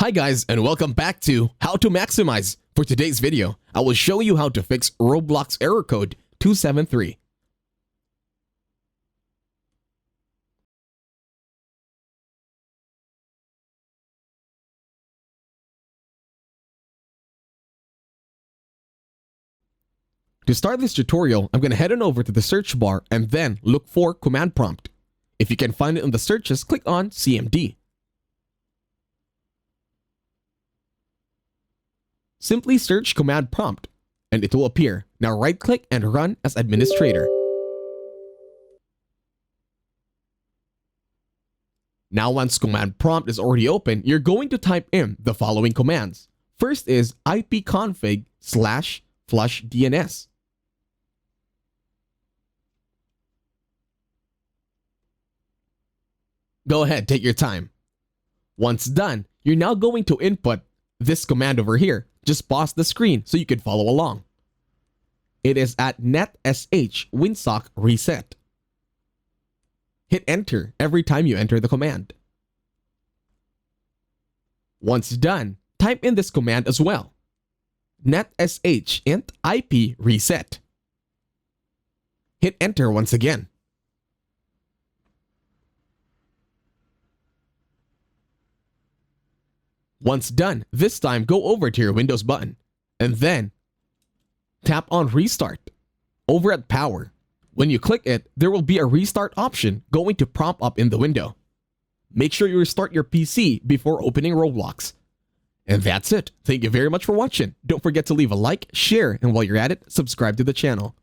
Hi guys, and welcome back to How to Maximize. For today's video, I will show you how to fix Roblox error code 273. To start this tutorial, I'm going to head on over to the search bar and then look for command prompt. If you can find it in the searches, click on CMD. Simply search command prompt and it will appear. Now right click and run as administrator. Now once command prompt is already open, you're going to type in the following commands. First is ipconfig/flushdns. Go ahead, take your time. Once done, you're now going to input this command over here. Just pause the screen so you can follow along. It is at netsh winsock reset. Hit enter every time you enter the command. Once done, type in this command as well. netsh int ip reset. Hit enter once again. Once done, this time go over to your Windows button and then tap on Restart over at Power. When you click it, there will be a restart option going to prompt up in the window. Make sure you restart your PC before opening Roblox. And that's it. Thank you very much for watching. Don't forget to leave a like, share, and while you're at it, subscribe to the channel.